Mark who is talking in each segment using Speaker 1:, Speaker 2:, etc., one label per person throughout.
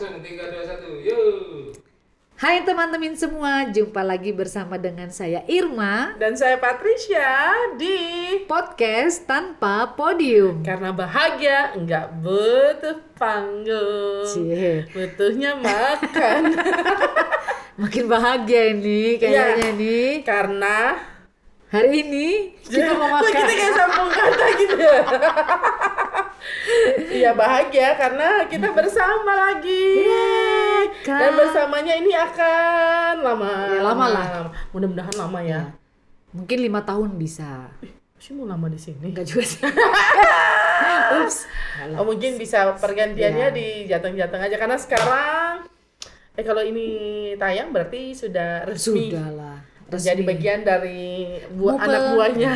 Speaker 1: langsung 3, 2, 1, yuk.
Speaker 2: Hai teman-teman semua, jumpa lagi bersama dengan saya Irma
Speaker 3: Dan saya Patricia di
Speaker 2: Podcast Tanpa Podium.
Speaker 3: Karena bahagia enggak butuh panggung,
Speaker 2: Cie.
Speaker 3: butuhnya makan.
Speaker 2: Makin bahagia ini kayaknya
Speaker 3: Iya,
Speaker 2: nih.
Speaker 3: Karena
Speaker 2: Hari ini kita mau
Speaker 3: Kok
Speaker 2: makan.
Speaker 3: kita kayak sambung kata gitu ya. Iya, bahagia karena kita bersama lagi.
Speaker 2: kan?
Speaker 3: Dan bersamanya ini akan lama.
Speaker 2: Ya, lama lah.
Speaker 3: Mudah-mudahan lama ya.
Speaker 2: Mungkin 5 tahun bisa.
Speaker 3: Masih mau lama di sini.
Speaker 2: Enggak juga sih. Ups.
Speaker 3: Oh, mungkin bisa pergantiannya
Speaker 2: Ya.
Speaker 3: di Jateng-Jateng aja karena sekarang kalau ini tayang berarti sudah resmi
Speaker 2: Sudahlah.
Speaker 3: menjadi bagian dari
Speaker 2: Mupel.
Speaker 3: anak buahnya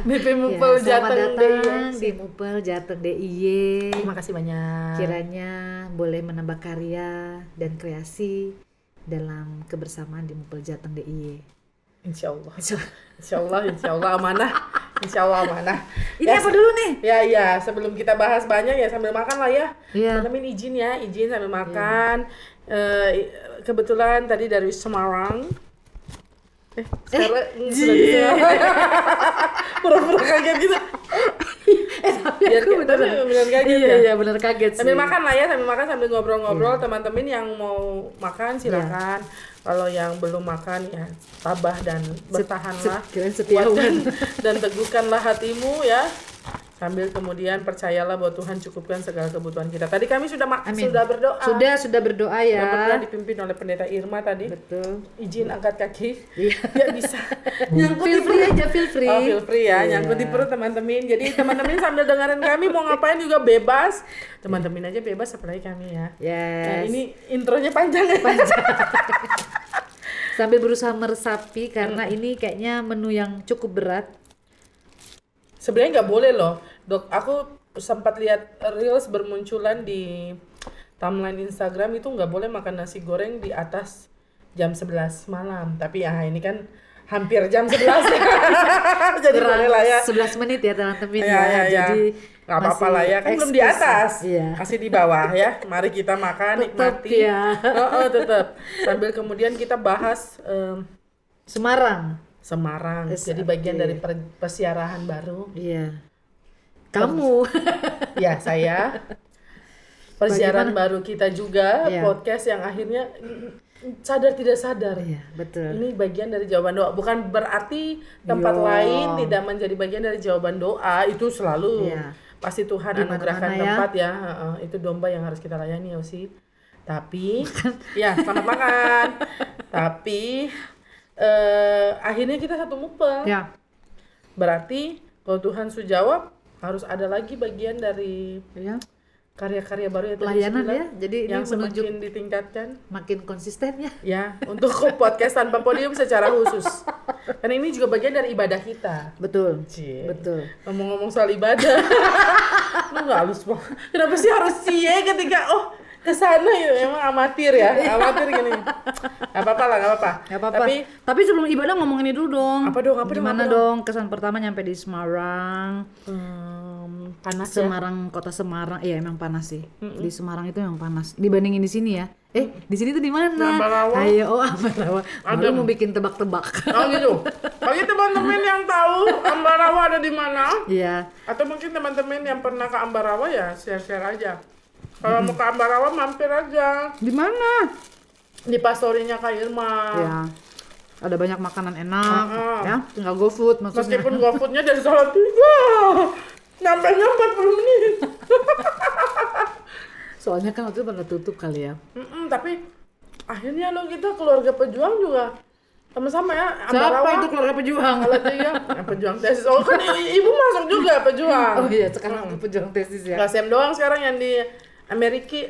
Speaker 3: BP Mupel
Speaker 2: Selamat
Speaker 3: Jateng
Speaker 2: datang
Speaker 3: DIY.
Speaker 2: di Mupel Jateng DIY.
Speaker 3: Terima kasih banyak.
Speaker 2: Kiranya boleh menambah karya dan kreasi dalam kebersamaan di Mupel Jateng DIY.
Speaker 3: Insya Allah amanah. Insya Allah amanah.
Speaker 2: Ini apa dulu nih?
Speaker 3: Ya, sebelum kita bahas banyak ya sambil makan lah ya.
Speaker 2: Iya.
Speaker 3: Teman-teman izin sambil makan. Kebetulan tadi dari Semarang. Sekarang sudah di Semarang. Pura-pura kaget gitu.
Speaker 2: Tapi aku
Speaker 3: beneran kaget ya.
Speaker 2: Iya, bener kaget sih.
Speaker 3: Sambil makan lah ya, sambil ngobrol-ngobrol. Teman-teman yang mau makan silakan. Kalau yang belum makan ya tabah dan bertahanlah.
Speaker 2: Kirain setiawan.
Speaker 3: dan teguhkanlah hatimu ya. Sambil kemudian percayalah bahwa Tuhan cukupkan segala kebutuhan kita. Tadi kami sudah berdoa.
Speaker 2: Sudah berdoa ya.
Speaker 3: Yang pernah dipimpin oleh Pendeta Irma tadi.
Speaker 2: Betul.
Speaker 3: Izin angkat kaki.
Speaker 2: Iya.
Speaker 3: Ya bisa. Nyangkut
Speaker 2: Feel
Speaker 3: di
Speaker 2: free
Speaker 3: perut.
Speaker 2: aja, feel free.
Speaker 3: Oh, feel free ya.
Speaker 2: Iya.
Speaker 3: Nyangkut di perut teman-teman. Jadi teman-teman sambil dengerin kami mau ngapain juga bebas. Teman-teman aja bebas apalagi kami ya.
Speaker 2: Yes.
Speaker 3: Nah, ini intronya panjang ya.
Speaker 2: Sambil berusaha meresapi karena ini kayaknya menu yang cukup berat.
Speaker 3: Sebenarnya nggak boleh loh, Dok. Aku sempat lihat reels bermunculan di timeline Instagram itu nggak boleh makan nasi goreng di atas jam 11 malam. Tapi ya ini kan hampir jam 11 jadi
Speaker 2: Kurang
Speaker 3: boleh lah ya.
Speaker 2: 11 menit ya teman-teman
Speaker 3: Ya.
Speaker 2: Jadi
Speaker 3: nggak apa-apa
Speaker 2: masih
Speaker 3: lah ya, kan belum di
Speaker 2: eksklusif.
Speaker 3: atas,
Speaker 2: Iya.
Speaker 3: masih di bawah ya. Mari kita makan,
Speaker 2: Tetap
Speaker 3: nikmati.
Speaker 2: ya.
Speaker 3: Tetap. Sambil kemudian kita bahas Semarang. Jadi bagian
Speaker 2: Oke.
Speaker 3: dari persiarahan baru.
Speaker 2: Iya. Kamu.
Speaker 3: Ya, saya. Persiaran baru kita juga,
Speaker 2: Iya.
Speaker 3: podcast yang akhirnya sadar tidak sadar.
Speaker 2: Iya, betul.
Speaker 3: Ini bagian dari jawaban doa. Bukan berarti tempat
Speaker 2: Yo.
Speaker 3: lain tidak menjadi bagian dari jawaban doa. Itu selalu.
Speaker 2: Iya.
Speaker 3: Pasti Tuhan
Speaker 2: Di mana-mana
Speaker 3: anugerahkan
Speaker 2: ya.
Speaker 3: tempat ya. Itu domba yang harus kita layani ya sih. Tapi, ya selamat makan. Tapi, akhirnya kita satu mupel.
Speaker 2: Ya.
Speaker 3: Berarti kalau Tuhan sudah jawab, harus ada lagi bagian dari
Speaker 2: Ya.
Speaker 3: karya-karya baru ya tadi
Speaker 2: Pelayanan
Speaker 3: sebulan,
Speaker 2: ya. Jadi ini
Speaker 3: yang
Speaker 2: menunjuk
Speaker 3: semakin ditingkatkan
Speaker 2: makin konsisten ya.
Speaker 3: ya untuk podcast tanpa podium secara khusus. Karena ini juga bagian dari ibadah kita.
Speaker 2: Betul.
Speaker 3: Cie.
Speaker 2: Betul.
Speaker 3: Ngomong-ngomong soal ibadah, lu nggak halus banget. Kenapa sih harus cie ketika kesana gitu? Emang amatir ya, amatir gini. Gak apa-apa lah, gak apa-apa.
Speaker 2: Gak apa-apa. Tapi sebelum ibadah ngomong ini dulu dong.
Speaker 3: Apa dong?
Speaker 2: Gimana dong kesan pertama nyampe di Semarang?
Speaker 3: Panas ya.
Speaker 2: Semarang, kota Semarang. Iya emang panas sih. Di Semarang itu emang panas. Dibandingin di sini ya. Di sini tuh di mana?
Speaker 3: Ambarawa.
Speaker 2: Ayo, Ambarawa. Baru mau bikin tebak-tebak.
Speaker 3: Oh gitu. Bagi teman-teman yang tahu Ambarawa ada di mana,
Speaker 2: Iya.
Speaker 3: atau mungkin teman-teman yang pernah ke Ambarawa ya share-share aja. Kalau mau ke Ambarawa mampir aja
Speaker 2: Di mana?
Speaker 3: di pastorinya Kak Irma.
Speaker 2: Ya. Ada banyak makanan enak,
Speaker 3: Ah.
Speaker 2: ya. Tinggal GoFood maksudnya.
Speaker 3: Meskipun GoFoodnya dari Salatiga, nyampe-nya 40 menit.
Speaker 2: Soalnya kan waktu itu pada tutup kali ya.
Speaker 3: Tapi akhirnya kita keluarga pejuang juga sama-sama ya.
Speaker 2: Siapa itu keluarga pejuang?
Speaker 3: Salatiga, pejuang tesis. Oh kan ibu masuk juga pejuang.
Speaker 2: Oh iya, sekarang aku pejuang tesis ya.
Speaker 3: Gak Sam doang sekarang yang di Amerika.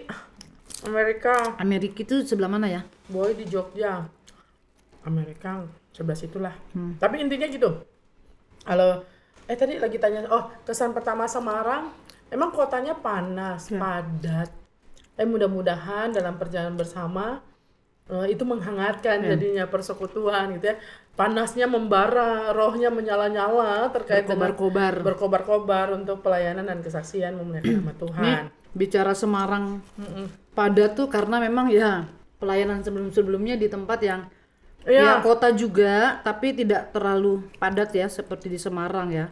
Speaker 2: Amerika itu sebelah mana ya?
Speaker 3: Boy di Jogja. Amerika sebelah situlah. Tapi intinya gitu. Kalau tadi lagi tanya, kesan pertama Semarang, emang kotanya panas, padat. Mudah-mudahan dalam perjalanan bersama itu menghangatkan jadinya persekutuan gitu ya. Panasnya membara, rohnya menyala-nyala terkait
Speaker 2: Berkobar-kobar.
Speaker 3: dengan berkobar-kobar untuk pelayanan dan kesaksian memuliakan nama Tuhan.
Speaker 2: bicara Semarang padat tuh karena memang ya pelayanan sebelum-sebelumnya di tempat yang ya kota juga tapi tidak terlalu padat ya seperti di Semarang ya.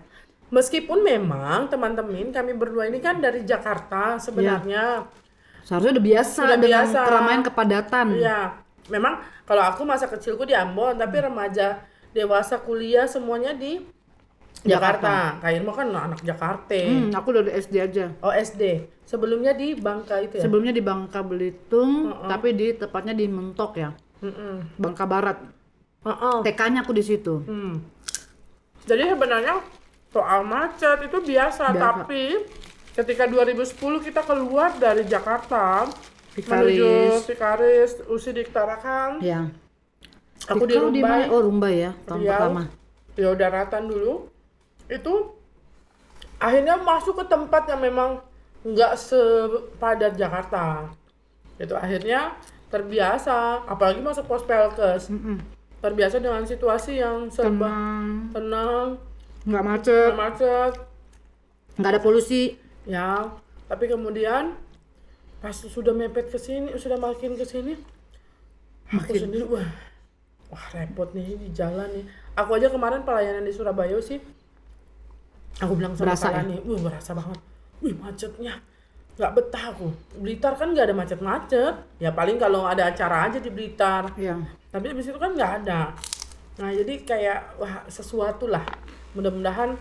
Speaker 3: Meskipun memang teman-teman kami berdua ini kan dari Jakarta sebenarnya.
Speaker 2: Seharusnya udah biasa dengan keramaian kepadatan.
Speaker 3: Iya. Memang kalau aku masa kecilku di Ambon, tapi remaja, dewasa, kuliah semuanya di Jakarta. Kayaknya kan anak Jakarta.
Speaker 2: Aku dari SD aja.
Speaker 3: Oh, SD. Sebelumnya di Bangka itu ya?
Speaker 2: Sebelumnya di Bangka Belitung, tapi tepatnya di Mentok ya. Bangka Barat. TK-nya aku di situ.
Speaker 3: Jadi sebenarnya soal macet itu biasa. Tapi ketika 2010 kita keluar dari Jakarta menuju Sikaris, Usidik Tarakan.
Speaker 2: Ya.
Speaker 3: Aku di Rumbai.
Speaker 2: Rumbai ya, tahun pertama.
Speaker 3: Riau Daratan dulu. Itu akhirnya masuk ke tempat yang memang nggak sepadat Jakarta. Itu akhirnya terbiasa, apalagi masuk pos Pelkes. Terbiasa dengan situasi yang serba tenang,
Speaker 2: nggak macet, nggak ada polusi.
Speaker 3: Ya, tapi kemudian pas sudah mepet ke sini, sudah makin ke sini, aku sendiri wah repot nih di jalan nih. Aku aja kemarin pelayanan di Surabaya sih, aku bilang sama kalian nih, berasa banget, macetnya, nggak betah aku. Blitar kan nggak ada macet-macet, ya paling kalau ada acara aja di Blitar. Tapi habis itu kan nggak ada. Nah jadi kayak sesuatu lah. Mudah-mudahan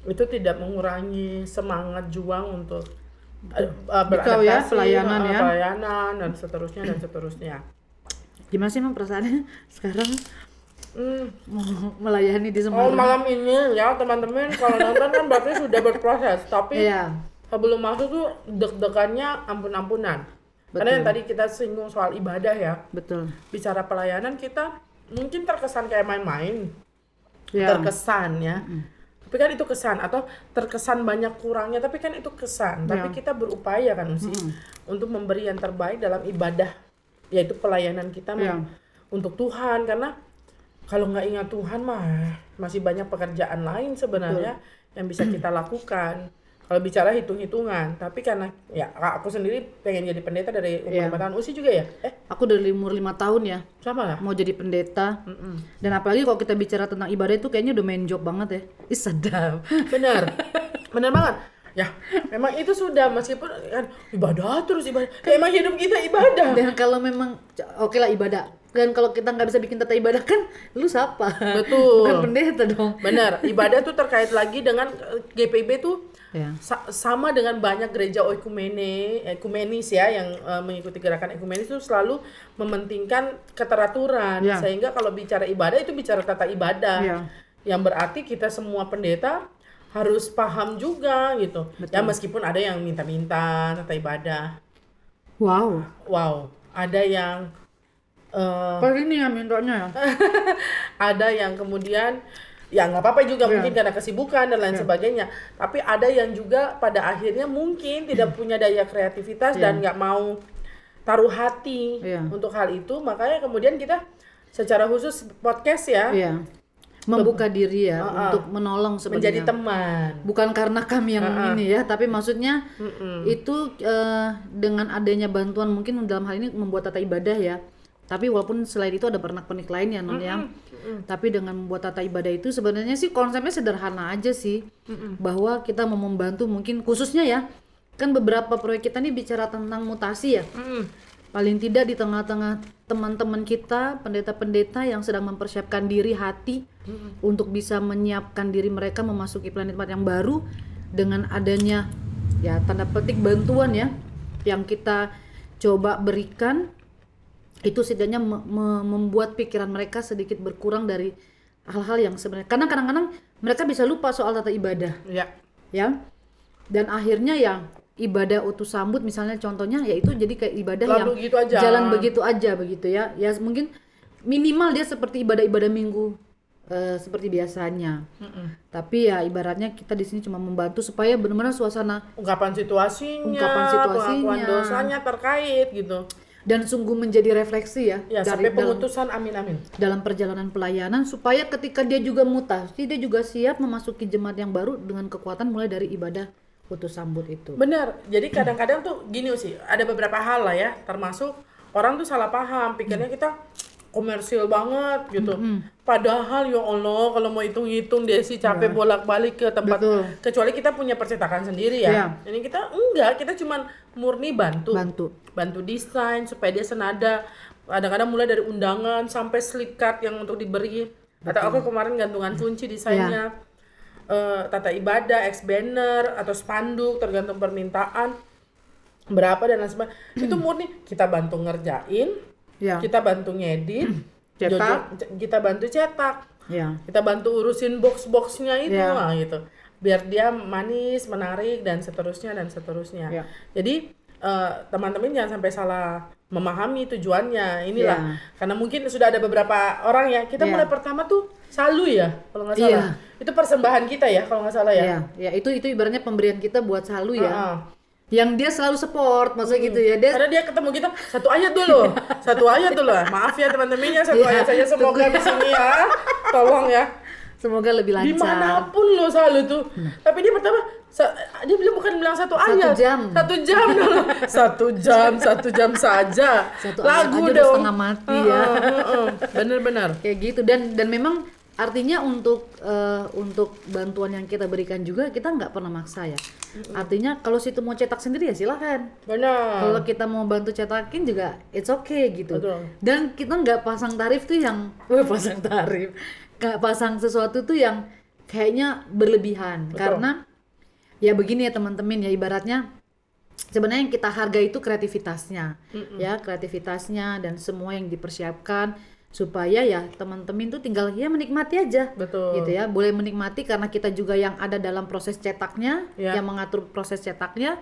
Speaker 3: itu tidak mengurangi semangat juang untuk beradaptasi, pelayanan dan seterusnya.
Speaker 2: Gimana sih emang perasaannya sekarang mau melayani di Semarang?
Speaker 3: Malam ini ya teman-teman kalau nonton kan berarti sudah berproses, tapi sebelum masuk tuh deg-degannya ampun-ampunan. Karena yang tadi kita singgung soal ibadah ya.
Speaker 2: Betul.
Speaker 3: Bicara pelayanan kita mungkin terkesan kayak main-main. Terkesan ya. Tapi kan itu kesan, atau terkesan banyak kurangnya, tapi kan itu kesan. Tapi kita berupaya kan untuk memberi yang terbaik dalam ibadah, yaitu pelayanan kita untuk Tuhan. Karena kalau nggak ingat Tuhan mah masih banyak pekerjaan lain sebenarnya yang bisa kita lakukan. Kalau bicara hitung-hitungan, tapi karena ya aku sendiri pengen jadi pendeta dari umur 5 tahun. Usi juga ya?
Speaker 2: Aku dari umur 5 tahun ya.
Speaker 3: Sama lah.
Speaker 2: Mau jadi pendeta. Dan apalagi kalau kita bicara tentang ibadah itu kayaknya udah main job banget ya. Sedap.
Speaker 3: Benar. Benar banget. Ya, memang itu sudah, meskipun kan ibadah terus ibadah. Emang hidup kita ibadah.
Speaker 2: Dan kalau memang oke lah ibadah. Dan kalau kita nggak bisa bikin tata ibadah kan lu siapa?
Speaker 3: Betul.
Speaker 2: Bukan pendeta dong.
Speaker 3: Benar. Ibadah tuh terkait lagi dengan GPIB tuh sama dengan banyak gereja ekumenis ya yang mengikuti gerakan ekumenis itu selalu mementingkan keteraturan. Sehingga kalau bicara ibadah itu bicara tata ibadah. Yang berarti kita semua pendeta harus paham juga gitu. Betul. Ya meskipun ada yang minta-minta tata ibadah. Wow. Ada yang
Speaker 2: paling ini ya mintanya ya.
Speaker 3: Ada yang kemudian ya nggak apa-apa juga mungkin karena kesibukan dan lain sebagainya. Tapi ada yang juga pada akhirnya mungkin tidak punya daya kreativitas dan nggak mau taruh hati untuk hal itu. Makanya kemudian kita secara khusus podcast
Speaker 2: membuka diri ya untuk menolong sebenarnya.
Speaker 3: Menjadi teman.
Speaker 2: Bukan karena kami yang ini ya, tapi maksudnya itu dengan adanya bantuan mungkin dalam hal ini membuat tata ibadah ya. Tapi walaupun selain itu ada pernak-pernik lain ya non ya. Tapi dengan membuat tata ibadah itu sebenarnya sih konsepnya sederhana aja sih. Bahwa kita mau membantu mungkin khususnya ya. Kan beberapa proyek kita nih bicara tentang mutasi ya. Paling tidak di tengah-tengah teman-teman kita, pendeta-pendeta yang sedang mempersiapkan diri hati untuk bisa menyiapkan diri mereka memasuki planet yang baru dengan adanya ya tanda petik bantuan ya yang kita coba berikan. Itu setidaknya membuat pikiran mereka sedikit berkurang dari hal-hal yang sebenarnya karena kadang-kadang mereka bisa lupa soal tata ibadah ya dan akhirnya ya ibadah utus sambut misalnya contohnya yaitu jadi kayak ibadah yang
Speaker 3: gitu aja.
Speaker 2: Jalan begitu aja begitu ya mungkin minimal dia seperti ibadah-ibadah minggu seperti biasanya. Tapi ya ibaratnya kita di sini cuma membantu supaya benar-benar suasana
Speaker 3: ungkapan situasinya, pengakuan dosanya terkait gitu.
Speaker 2: Dan sungguh menjadi refleksi ya
Speaker 3: sampai pengutusan amin
Speaker 2: dalam perjalanan pelayanan supaya ketika dia juga mutasi dia juga siap memasuki jemaat yang baru dengan kekuatan mulai dari ibadah putus sambut itu.
Speaker 3: Benar. Jadi kadang-kadang tuh gini sih, ada beberapa hal lah ya, termasuk orang tuh salah paham, pikirnya kita komersil banget gitu. Padahal ya Allah, kalau mau hitung-hitung Desi capek bolak-balik ke tempat,
Speaker 2: Betul.
Speaker 3: kecuali kita punya percetakan sendiri ya.
Speaker 2: Iya.
Speaker 3: Ini kita enggak, kita cuman murni bantu desain supaya dia senada. Kadang-kadang mulai dari undangan sampai slip card yang untuk diberi. Atau aku kemarin gantungan kunci desainnya. Tata ibadah, ex banner atau spanduk tergantung permintaan berapa dan lain sebagainya. Itu murni kita bantu ngerjain, kita bantu ngedit, kita bantu cetak, kita bantu urusin box-boxnya itu lah gitu, biar dia manis, menarik dan seterusnya. Jadi teman-teman jangan sampai salah memahami tujuannya inilah, karena mungkin sudah ada beberapa orang ya, kita mulai pertama tuh Salu ya kalau nggak salah, itu persembahan kita ya kalau nggak salah ya.
Speaker 2: Itu ibaratnya pemberian kita buat Salu ya, yang dia selalu support, maksudnya gitu ya.
Speaker 3: Karena dia ketemu kita satu ayat dulu, maaf ya teman-temannya, satu ayat saja, semoga di sini ya, tolong ya.
Speaker 2: Semoga lebih lancar.
Speaker 3: Dimanapun lo Salu tuh. Tapi dia pertama, dia bukan bilang satu ayat.
Speaker 2: 1 jam.
Speaker 3: 1 jam dulu. 1 jam saja.
Speaker 2: Lagu aja udah setengah mati ya.
Speaker 3: Bener-bener.
Speaker 2: Kayak gitu, dan memang artinya untuk bantuan yang kita berikan juga kita nggak pernah maksa ya. Artinya kalau situ mau cetak sendiri ya silahkan.
Speaker 3: Benar.
Speaker 2: Kalau kita mau bantu cetakin juga it's okay gitu.
Speaker 3: Betul.
Speaker 2: Dan kita nggak pasang tarif tuh yang nggak pasang sesuatu tuh yang kayaknya berlebihan.
Speaker 3: Betul.
Speaker 2: Karena ya begini ya teman-teman ya, ibaratnya sebenarnya yang kita hargai itu kreativitasnya, ya kreativitasnya dan semua yang dipersiapkan supaya ya teman-teman tuh tinggal ya menikmati aja.
Speaker 3: Betul.
Speaker 2: Gitu ya, boleh menikmati karena kita juga yang ada dalam proses cetaknya, yang mengatur proses cetaknya,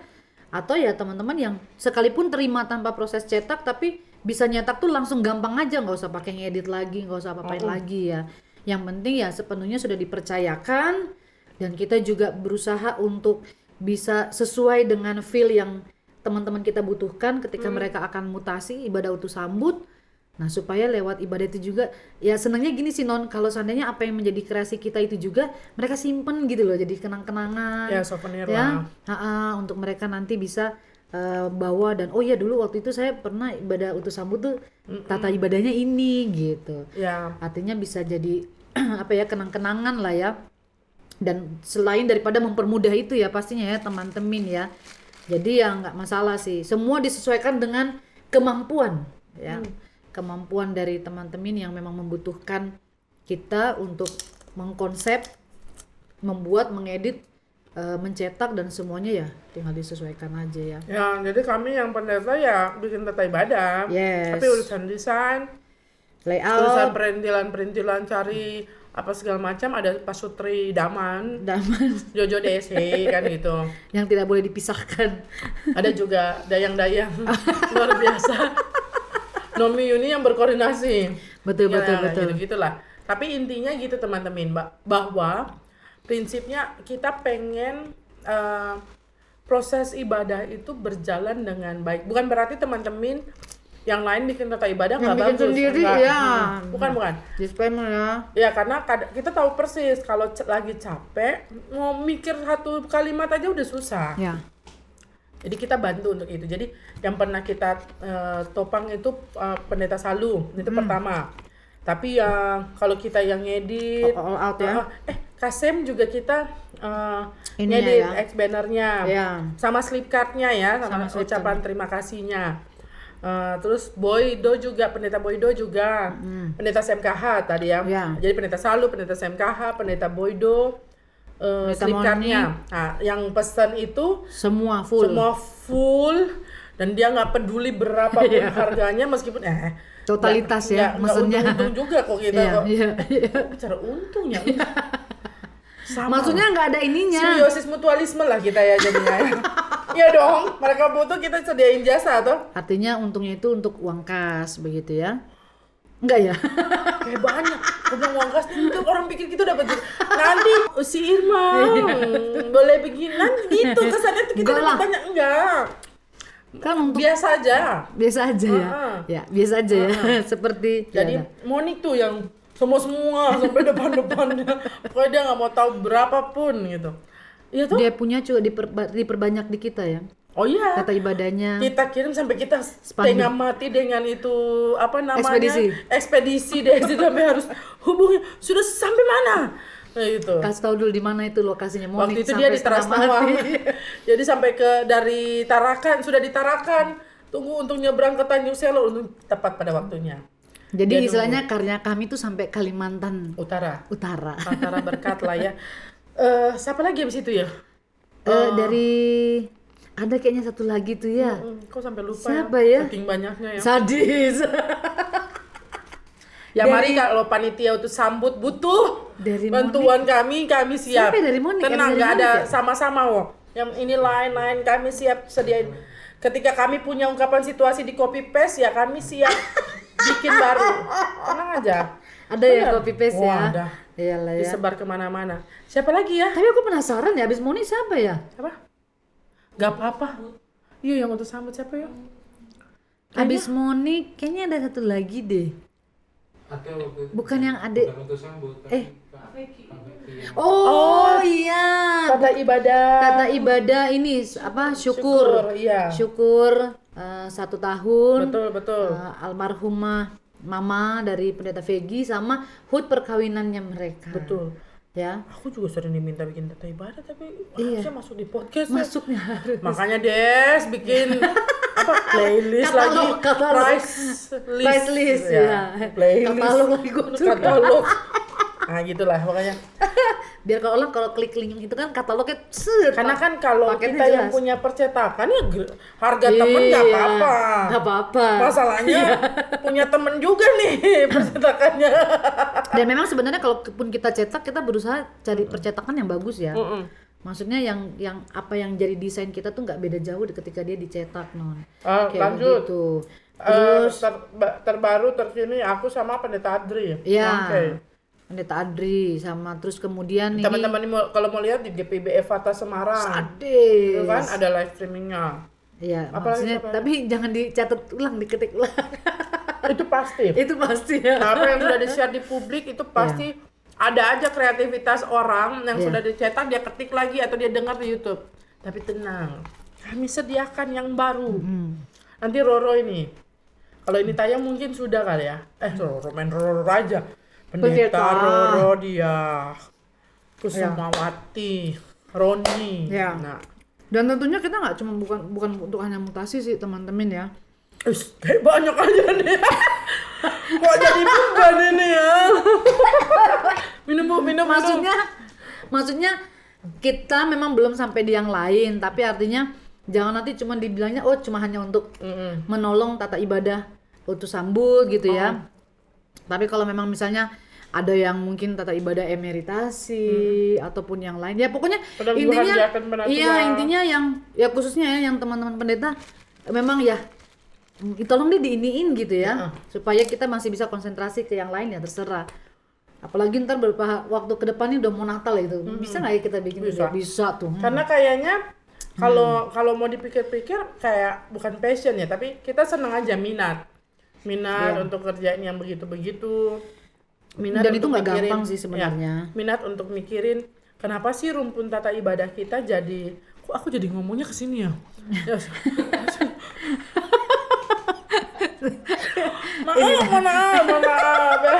Speaker 2: atau ya teman-teman yang sekalipun terima tanpa proses cetak tapi bisa nyetak tuh langsung gampang aja, nggak usah pakai ngedit lagi, nggak usah apa-apain lagi ya. Yang penting ya sepenuhnya sudah dipercayakan dan kita juga berusaha untuk bisa sesuai dengan feel yang teman-teman kita butuhkan ketika mereka akan mutasi ibadah utus sambut. Nah, supaya lewat ibadah itu juga ya senangnya gini sih Non, kalau seandainya apa yang menjadi kreasi kita itu juga mereka simpen gitu loh, jadi kenang-kenangan.
Speaker 3: Ya, souvenir
Speaker 2: ya,
Speaker 3: lah.
Speaker 2: untuk mereka nanti bisa bawa dan oh ya dulu waktu itu saya pernah ibadah utus sambut tuh tata ibadahnya ini gitu.
Speaker 3: Ya.
Speaker 2: Artinya bisa jadi apa ya, kenang-kenangan lah ya. Dan selain daripada mempermudah itu ya pastinya ya teman-teman ya. Jadi ya nggak masalah sih. Semua disesuaikan dengan kemampuan ya. Kemampuan dari teman-teman yang memang membutuhkan kita untuk mengkonsep, membuat, mengedit, mencetak dan semuanya ya tinggal disesuaikan aja ya.
Speaker 3: Ya, jadi kami yang pendeta ya bikin tata ibadah.
Speaker 2: Yes.
Speaker 3: Tapi urusan desain,
Speaker 2: layout,
Speaker 3: urusan perintilan cari apa segala macam ada Pak Sutri Daman, Jojo DC kan gitu.
Speaker 2: Yang tidak boleh dipisahkan.
Speaker 3: Ada juga dayang-dayang luar biasa. Nomi Yuni yang berkoordinasi.
Speaker 2: Betul.
Speaker 3: Gitu-gitulah. Tapi intinya gitu teman-teman, bahwa prinsipnya kita pengen proses ibadah itu berjalan dengan baik. Bukan berarti teman-teman yang lain bikin tata ibadah nggak bagus.
Speaker 2: Sendiri
Speaker 3: enggak.
Speaker 2: ya.
Speaker 3: Bukan.
Speaker 2: Disclaimer ya.
Speaker 3: Ya karena kita tahu persis kalau lagi capek mau mikir satu kalimat aja udah susah.
Speaker 2: Ya.
Speaker 3: Jadi kita bantu untuk itu. Jadi yang pernah kita topang itu pendeta Salu itu pertama. Tapi ya kalau kita yang ngedit,
Speaker 2: all out ya.
Speaker 3: Kasem juga kita
Speaker 2: Ininya
Speaker 3: ngedit
Speaker 2: ya.
Speaker 3: ex bannernya, sama slip cardnya ya, sama
Speaker 2: slip
Speaker 3: ucapan terima kasihnya. Terus Boydo juga, pendeta Boydo juga, pendeta SMKH tadi ya. Jadi pendeta Salu, pendeta SMKH, pendeta Boydo, slip cardnya. Nah, yang pesan itu semua full dan dia nggak peduli berapa pun harganya meskipun
Speaker 2: totalitas ya, maksudnya.
Speaker 3: Nggak untung juga kok kita kok. Kok bicara untungnya. Sama. Maksudnya nggak ada ininya. Simbiosis mutualisme lah kita ya jadinya. Iya dong, mereka butuh kita sediain jasa toh.
Speaker 2: Artinya untungnya itu untuk uang kas begitu ya. Enggak ya?
Speaker 3: Kayak banyak. Kalau uang kas itu orang pikir kita dapat nanti si Irma boleh bikinan gitu kesannya tuh kita dapat banyak enggak.
Speaker 2: Kan untuk
Speaker 3: biasa aja ya.
Speaker 2: Ya, biasa aja ya. Seperti
Speaker 3: jadi Monik tuh yang semua sampai depan-depannya. Pokoknya dia nggak mau tahu berapapun gitu. Iya tuh.
Speaker 2: Dia punya juga diperbanyak di kita ya.
Speaker 3: Oh iya.
Speaker 2: Tata ibadahnya.
Speaker 3: Kita kirim sampai kita
Speaker 2: Spanduk.
Speaker 3: setengah mati dengan itu apa namanya?
Speaker 2: Ekspedisi.
Speaker 3: Ekspedisi deh sampai harus hubungi sudah sampai mana? Nah itu.
Speaker 2: Kasih tahu dulu di mana itu lokasinya.
Speaker 3: Waktu itu dia di Teras Nawang. Jadi sampai dari Tarakan, sudah di Tarakan. Tunggu untuk nyebrang ke Tanjung Selo untuk tepat pada waktunya.
Speaker 2: Jadi
Speaker 3: Dia
Speaker 2: istilahnya karya kami tuh sampai Kalimantan
Speaker 3: Utara.
Speaker 2: Utara.
Speaker 3: Antara berkat lah ya. Siapa lagi abis itu ya?
Speaker 2: Dari ada kayaknya satu lagi tuh ya.
Speaker 3: Kok sampai lupa
Speaker 2: Siapa ya?
Speaker 3: Saking banyaknya ya.
Speaker 2: Sadis.
Speaker 3: Ya mari kalau panitia untuk sambut butuh
Speaker 2: Dari
Speaker 3: bantuan kami siap.
Speaker 2: Siapa dari Monik?
Speaker 3: Tenang,
Speaker 2: Dari
Speaker 3: nggak ada
Speaker 2: Monik ya?
Speaker 3: sama-sama wong. Yang ini lain-lain kami siap sediain. Ketika kami punya ungkapan situasi di copy paste ya kami siap bikin baru. Tenang aja.
Speaker 2: Ada ya
Speaker 3: Bener.
Speaker 2: copy paste
Speaker 3: Wah,
Speaker 2: ya.
Speaker 3: ada.
Speaker 2: Iyalah ya.
Speaker 3: Disebar kemana-mana. Siapa lagi ya?
Speaker 2: Tapi aku penasaran ya, abis Moni siapa ya?
Speaker 3: Siapa? Gak apa-apa. Iya yang untuk sambut siapa ya?
Speaker 2: Abis Moni kayaknya ada satu lagi deh.
Speaker 1: Ada waktu itu.
Speaker 2: Bukan yang adik.
Speaker 1: Bukan untuk sambut. Kak Vicky yang-
Speaker 2: Oh iya.
Speaker 3: Tata ibadah.
Speaker 2: Tata ibadah ini apa? Syukur.
Speaker 3: Iya.
Speaker 2: Syukur 1 tahun.
Speaker 3: Betul.
Speaker 2: Almarhumah mama dari pendeta Vegi sama HUT perkawinannya mereka.
Speaker 3: Betul.
Speaker 2: Ya.
Speaker 3: Aku juga sering diminta bikin tata ibadah tapi
Speaker 2: Iya.
Speaker 3: harusnya masuk di podcast ya.
Speaker 2: Masuknya harus.
Speaker 3: Makanya Des bikin apa playlist
Speaker 2: Katalog,
Speaker 3: lagi
Speaker 2: katalog. Price list ya.
Speaker 3: Playlist.
Speaker 2: Katalog lagi gue juga.
Speaker 3: Katalog. Nah gitulah makanya.
Speaker 2: Biar kalau klik link itu kan katalognya set,
Speaker 3: Karena kan kalau
Speaker 2: paketnya
Speaker 3: kita yang
Speaker 2: jelas.
Speaker 3: punya percetakan ya harga temen nggak
Speaker 2: Iya,
Speaker 3: apa-apa.
Speaker 2: nggak apa-apa.
Speaker 3: Masalahnya punya temen juga nih percetakannya.
Speaker 2: Dan memang sebenarnya kalaupun kita cetak kita berusaha cari percetakan yang bagus ya. Maksudnya yang apa yang jadi desain kita tuh nggak beda jauh ketika dia dicetak non. Kayak
Speaker 3: Lanjut.
Speaker 2: begitu. Terus
Speaker 3: Terbaru terkini aku sama Pendeta Adri.
Speaker 2: ya.
Speaker 3: Oke.
Speaker 2: Pendeta Adri sama terus kemudian ini
Speaker 3: Teman-teman ini kalau mau lihat di GPB Evata Semarang.
Speaker 2: sadis.
Speaker 3: Itu kan ada live streamingnya.
Speaker 2: Iya,
Speaker 3: Apalagi
Speaker 2: maksudnya
Speaker 3: siapa ya?
Speaker 2: tapi jangan dicatat ulang, diketik ulang.
Speaker 3: Itu pasti.
Speaker 2: Itu pasti ya.
Speaker 3: Nah, apa yang sudah di-share di publik itu pasti ada aja kreativitas orang yang sudah dicetak dia ketik lagi atau dia dengar di YouTube. Tapi tenang, kami sediakan yang baru. Nanti Roro ini, kalau ini tayang mungkin sudah kali ya. Roro main Roro aja. Pendeta Roro dia, Kusumawati, Roni.
Speaker 2: Ya.
Speaker 3: Nah,
Speaker 2: Dan tentunya kita nggak cuma bukan untuk hanya mutasi sih teman-teman ya.
Speaker 3: kayak banyak aja nih. Kok jadi beban ini ya? Minum.
Speaker 2: Maksudnya kita memang belum sampai di yang lain, tapi artinya jangan nanti cuma dibilangnya cuma hanya untuk menolong tata ibadah untuk sambut gitu ya. Tapi kalau memang misalnya ada yang mungkin tata ibadah emeritasi ataupun yang lain ya pokoknya
Speaker 3: Peneguhan
Speaker 2: intinya
Speaker 3: diaken penatua.
Speaker 2: iya intinya yang ya khususnya ya yang teman-teman pendeta memang ya tolong dia diiniin gitu ya supaya kita masih bisa konsentrasi ke yang lain ya terserah. Apalagi ntar beberapa waktu ke depan ini udah mau Natal itu. Bisa nggak ya kita bikin bisa tuh.
Speaker 3: Karena kayaknya kalau mau dipikir-pikir kayak bukan passion ya, tapi kita seneng aja minat untuk kerjain yang begitu-begitu. Minat
Speaker 2: Dan itu
Speaker 3: untuk
Speaker 2: nggak
Speaker 3: mikirin-
Speaker 2: gampang sih sebenarnya.
Speaker 3: ya, minat untuk mikirin kenapa sih rumpun tata ibadah kita jadi kok aku jadi ngomongnya ke sini ya. Ya, maaf ya.